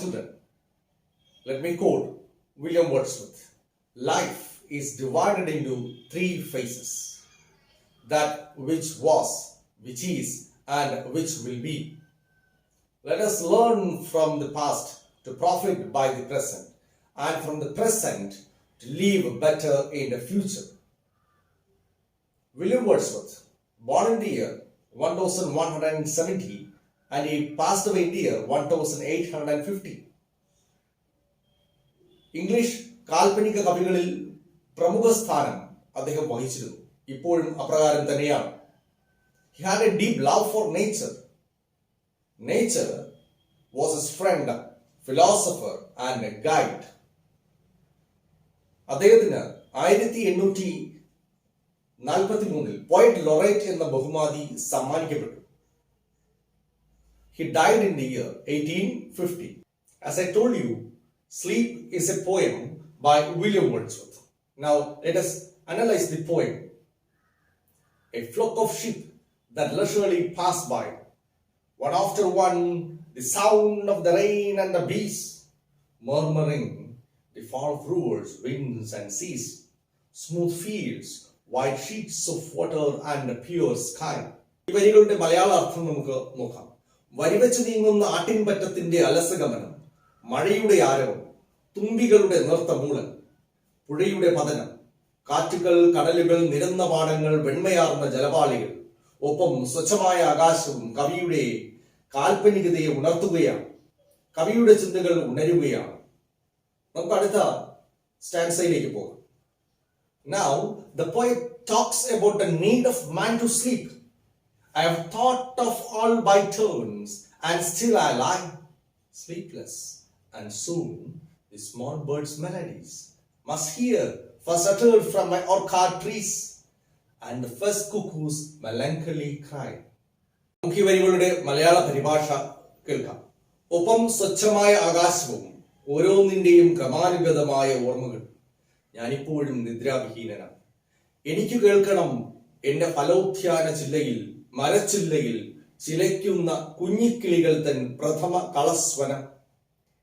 children. Let me quote William Wordsworth. Life is divided into three phases: that which was, which is, and which will be. Let us learn from the past to profit by the present, and from the present to live better in the future. William Wordsworth, born in the year 1170 and he passed away in the year 1850. English കാൽപ്പനിക കവികളിൽ പ്രമുഖ സ്ഥാനം അദ്ദേഹം വഹിച്ചിരുന്നു. ഇപ്പോഴും അപ്രകാരം തന്നെയാണ്. He had a deep love for nature. Nature was his friend, philosopher and a guide. അദ്ദേഹത്തിന് 1843 poet laureate എന്ന ബഹുമതി സമ്മാനിക്കപ്പെട്ടു. He died in the year 1850. As I told you, Sleep is a poem by William Wordsworth. Now let us analyze the poem. A flock of sheep that leisurely pass by, one after one, the sound of the rain and the bees, murmuring the fall of rivers, winds and seas, smooth fields, white sheets of water and a pure sky. ഈ വരികളുടെ മലയാള അർത്ഥം നമുക്ക് നോക്കാം. വരിവെച്ച് നീങ്ങുന്ന ആട്ടിൻപറ്റത്തിന്റെ അലസഗമനം, മഴയുടെ ആരവം, തുമ്പികളുടെ നൃത്തമൂളൽ, പുഴയുടെ പതനം, കാറ്റുകൾ, കടലുകൾ, നിരന്ന പാടങ്ങൾ, വെണ്മയാർന്ന ജലപാളികൾ, ഒപ്പം സ്വച്ഛമായ ആകാശവും കവിയുടെ കാൽപ്പനികതയെ ഉണർത്തുകയാണ്. കവിയുടെ ചിന്തകൾ ഉണരുകയാണ്. നമുക്ക് അടുത്ത സ്റ്റാൻസയിലേക്ക് പോകാം. Now the poet talks about the need of man to sleep. I have thought of all by turns, and still I lie sleepless, and soon the small birds' melodies must hear first uttered from my orchard trees, and the first cuckoo's melancholy cry. നമുക്ക് ഈ വരികളുടെ മലയാള പരിഭാഷ കേൾക്കാം. ഒപ്പം സ്വച്ഛമായ ആകാശവും ഓരോന്നിന്റെയും ക്രമാനുഗതമായ ഓർമ്മകൾ. ഞാനിപ്പോഴും നിദ്രാവിഹീനനാണ്. എനിക്ക് കേൾക്കണം എന്റെ ഫലോദ്യാന ചില്ലയിൽ, മരച്ചില്ലയിൽ ചിലയ്ക്കുന്ന കുഞ്ഞിക്കിളികൾ തൻ പ്രഥമ കളസ്വനം,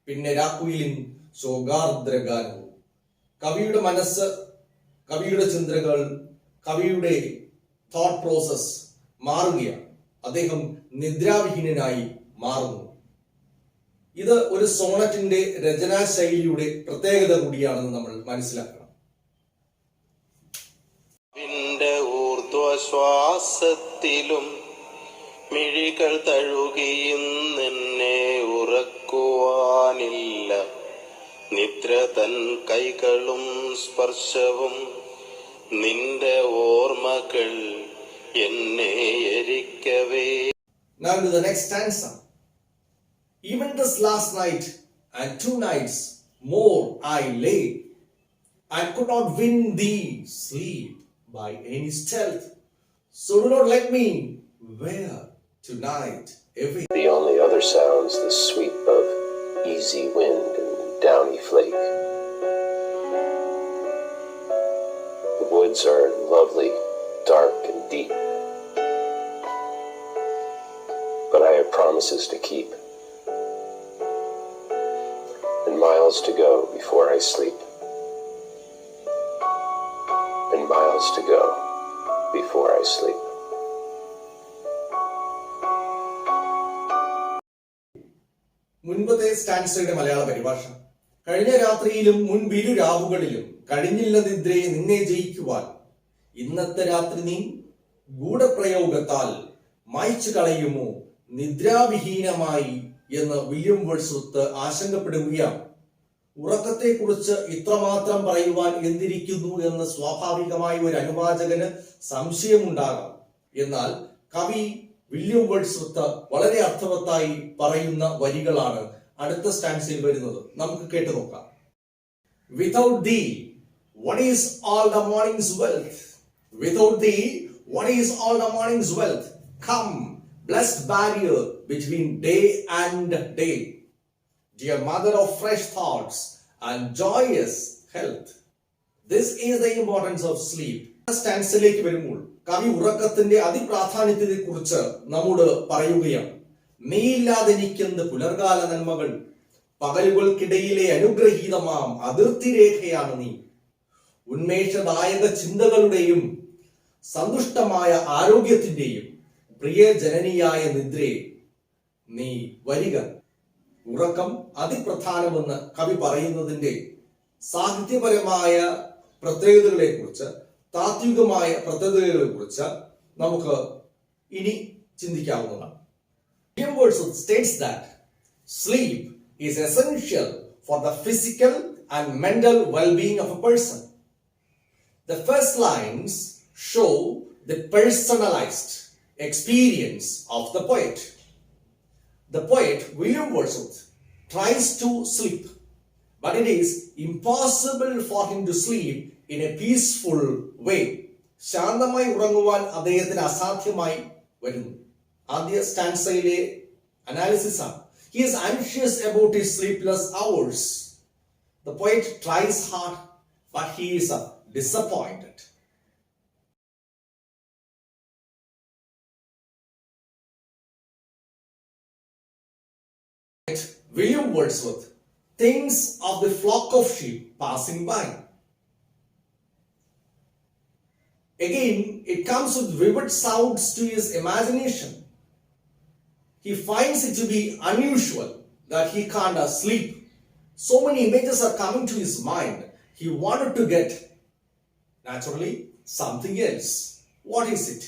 പിന്നെ രാക്കുയിലിൻ ശോകാർദ്രഗാനവും. കവിയുടെ മനസ്സ്, കവിയുടെ ചിന്തകൾ, കവിയുടെ തോട്ട് പ്രോസസ് മാറുകയാണ്. അദ്ദേഹം നിദ്രാവിഹീനനായി മാറുന്നു. ഇത് ഒരു സോണറ്റിന്റെ രചനാശൈലിയുടെ പ്രത്യേകത കൂടിയാണെന്ന് നമ്മൾ മനസ്സിലാക്കണം. ഊർധ്വശ്വാസത്തിലും മിഴികൾ തഴുകിയും നിന്നെ ഉറക്കുവാനില്ല. നിദ്ര തൻ കൈകളും സ്പർശവും നിന്റെ ഓർമ്മകൾ എന്നെ എരിക്കവേ. Now to the next stanza. Even this last night and 2 nights more I lay, and could not win thee sleep by any stealth. So do not let me wear tonight every. The only other sounds the sweep of easy wind and downy flake. The woods are lovely, dark and deep, but I have promises to keep, and miles to go before I sleep, and miles to go before I sleep. മുൻപത്തെ സ്റ്റാൻസയുടെ മലയാള പരിഭാഷ. കഴിഞ്ഞ രാത്രിയിലും മുൻപിരു രാവുകളിലും കഴിഞ്ഞില്ല നിദ്രയെ നിന്നെ ജയിക്കുവാൻ, ഇന്നത്തെ രാത്രി നീ ഗൂഢപ്രയോഗത്താൽ മായ്ച്ചു കളയുമോ നിദ്രാവിഹീനമായി എന്ന് വില്യം വേർഡ്സ്വർത്ത് ആശങ്കപ്പെടുകയാണ്. ഉറക്കത്തെക്കുറിച്ച് ഇത്രമാത്രം പറയുവാൻ എന്തിരിക്കുന്നു എന്ന് സ്വാഭാവികമായ ഒരു അനുവാചകന് സംശയമുണ്ടാകാം. എന്നാൽ കവി വില്യം വേർഡ്സ്വർത്ത് വളരെ അർത്ഥവത്തായി പറയുന്ന വരികളാണ് അടുത്ത സ്റ്റാൻസിൽ വരുന്നത്. നമുക്ക് കേട്ടു നോക്കാം. Without thee, what is all the morning's wealth? Without thee, what is all the morning's wealth? Come, blessed barrier between day and day, dear mother of fresh thoughts and joyous health. This is the importance of sleep. സ്റ്റാൻസിലേക്ക് വരുമ്പോൾ കവി ഉറക്കത്തിന്റെ അതിപ്രാധാന്യത്തെ കുറിച്ച് നമ്മോട് പറയുകയാണ്. നീയില്ലാതെ എനിക്കെന്ത് പുലർകാല നന്മകൾ, പകലുകൾക്കിടയിലെ അനുഗ്രഹീതമാം അതിർത്തി രേഖയാണ് നീ. ഉന്മേഷദായക ചിന്തകളുടെയും സന്തുഷ്ടമായ ആരോഗ്യത്തിന്റെയും പ്രിയ ജനനിയായ നിദ്രയെ നീ വരിക. ഉറക്കം അതിപ്രധാനമെന്ന് കവി പറയുന്നതിന്റെ സാഹിത്യപരമായ പ്രത്യേകതകളെ കുറിച്ച്, താത്വികമായ പ്രത്യേകതകളെ കുറിച്ച് നമുക്ക് ഇനി ചിന്തിക്കാവുന്നതാണ്. William Wordsworth states that sleep is essential for the physical and mental well-being of a person. The first lines show the personalized experience of the poet. The poet William Wordsworth tries to sleep, but it is impossible for him to sleep in a peaceful way. ശാന്തമായി ഉറങ്ങുവാൻ അദ്ദേഹത്തിന് അസാധ്യമായി വരുന്നു. ആദ്യ സ്റ്റാൻസയിലെ analysis ആണ്. He is anxious about his sleepless hours. The poet tries hard, but he is disappointed. William Wordsworth thinks of the flock of sheep passing by. Again, it comes with vivid sounds to his imagination. He finds it to be unusual that he can't sleep. So many images are coming to his mind. He wanted to get, naturally, something else. What is it?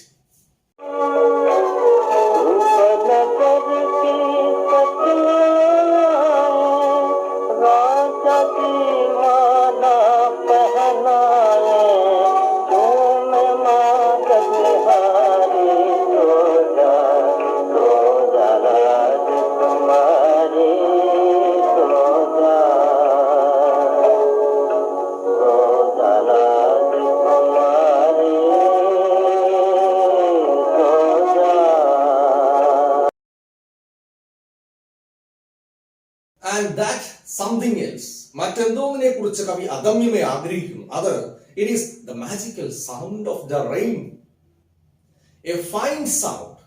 And that something else, മറ്റെന്തോന്നിനെ കുറിച്ച് കവി അദമ്യമായി ആഗ്രഹിക്കുന്നു. അത് it is the magical sound of the rain. A fine sound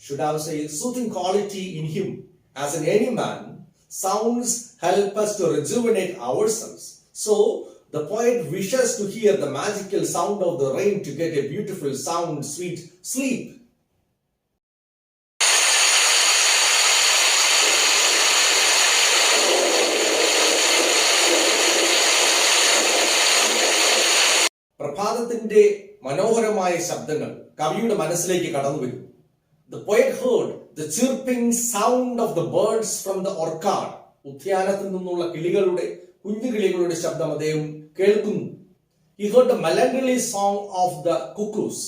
should have a soothing quality in him. As in any man, sounds help us to rejuvenate ourselves. So the poet wishes to hear the magical sound of the rain to get a beautiful, sound, sweet sleep. പ്രഭാതത്തിന്റെ മനോഹരമായ ശബ്ദങ്ങൾ കവിയുടെ മനസ്സിലേക്ക് കടന്നു വരും. The poet heard the chirping sound of the birds from the orchard. ഉദ്യാനത്തിൽ നിന്നുള്ള കിളികളുടെ, കുഞ്ഞു കിളികളുടെ ശബ്ദം അദ്ദേഹം കേൾക്കുന്നു. He heard the melancholy song of the cuckoos.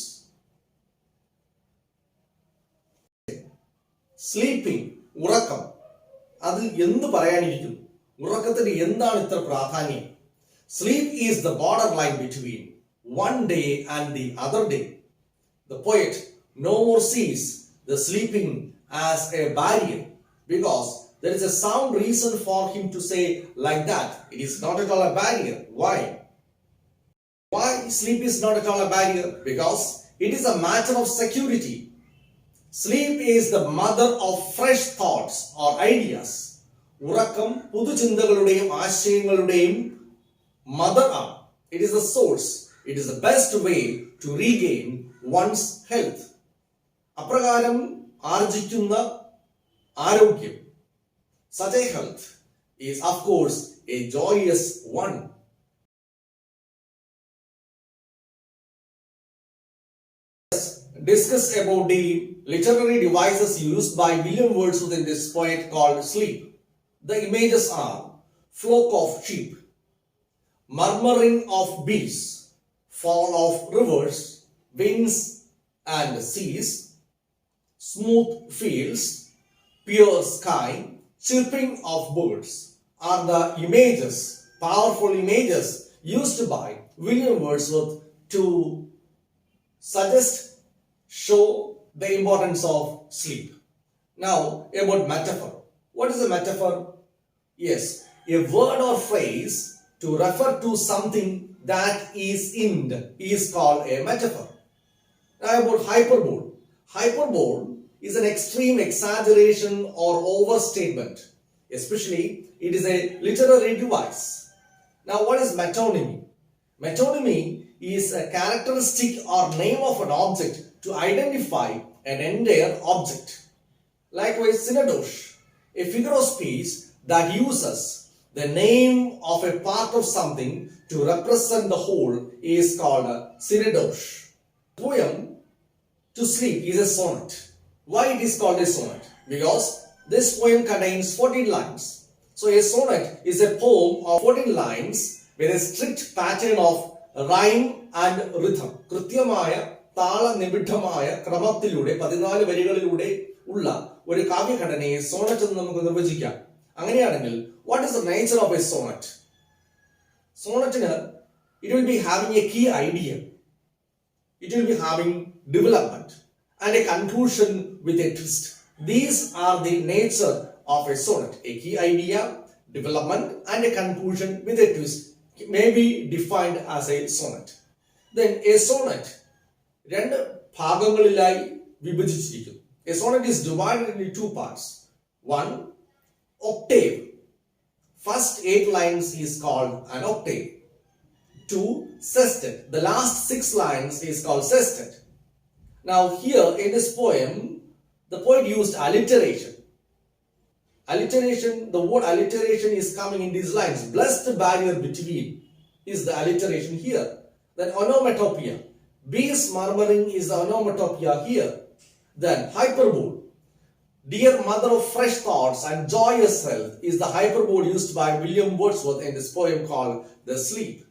Sleeping, ഉറക്കം, അതിൽ എന്ത് പറയാനിരിക്കുന്നു? ഉറക്കത്തിന് എന്താണ് ഇത്ര പ്രാധാന്യം? Sleep is the borderline between one day and the other day. The poet no more sees the sleeping as a barrier, because there is a sound reason for him to say like that. It is not at all a barrier. Why? Why sleep is not at all a barrier? Because it is a matter of security. Sleep is the mother of fresh thoughts or ideas. ഉറക്കം പുതുചിന്തകളുടെയും ആശയങ്ങളുടെയും mother ആണ്. It is the source. It is the best way to regain one's health. അപ്രകാരം ആർജിക്കുന്ന ആരോഗ്യം, such a health is of course a joyous one. Let's discuss about the literary devices used by William Wordsworth in this poet called Sleep. The images are flock of sheep, murmuring of bees, fall of rivers, winds and seas, smooth fields, pure sky, chirping of birds are the images, powerful images used by William Wordsworth to suggest, show the importance of sleep. Now about metaphor. What is a metaphor? Yes, a word or phrase to refer to something that is in is called a metaphor. Now about hyperbole. Hyperbole is an extreme exaggeration or overstatement. Especially, it is a literary device. Now, what is metonymy? Metonymy is a characteristic or name of an object to identify an entire object. Likewise, synodosh, a figure of speech that uses the name of a part of something to represent the whole is called a synodosh. Poem to sleep is a sonnet. Why it is called a sonnet? Because this poem contains 14 lines. So a sonnet is a poem of 14 lines with a strict pattern of rhyme and rhythm. കൃത്യമായ താളനിബിഡമായ ക്രമത്തിലൂടെ 14 വരികളിലൂടെ ഉള്ള ഒരു കാവ്യഘടനയെ Sonet എന്ന് നമുക്ക് നിർവചിക്കാം. അങ്ങനെയാണെങ്കിൽ what is the nature of a sonnet? സോണറ്റിന് it will be having a key idea. It will be having development and a conclusion with a twist. These are the nature of a sonnet. A key idea, development and a conclusion with a twist may be defined as a sonnet. Then a sonnet രണ്ട് ഭാഗങ്ങളിലായി വിഭജിച്ചിരിക്കുന്നു. A sonnet is divided into two parts. One, octave. First 8 lines is called an octave. 2, sestet. The last 6 lines is called sestet. Now here in this poem, the poet used alliteration. Alliteration, the word alliteration is coming in these lines. Blessed barrier between is the alliteration here. Then onomatopoeia. Bees murmuring is the onomatopoeia here. Then hyperbole. Dear mother of fresh thoughts and joyous health is the hyperbole used by William Wordsworth in this poem called The Sleep.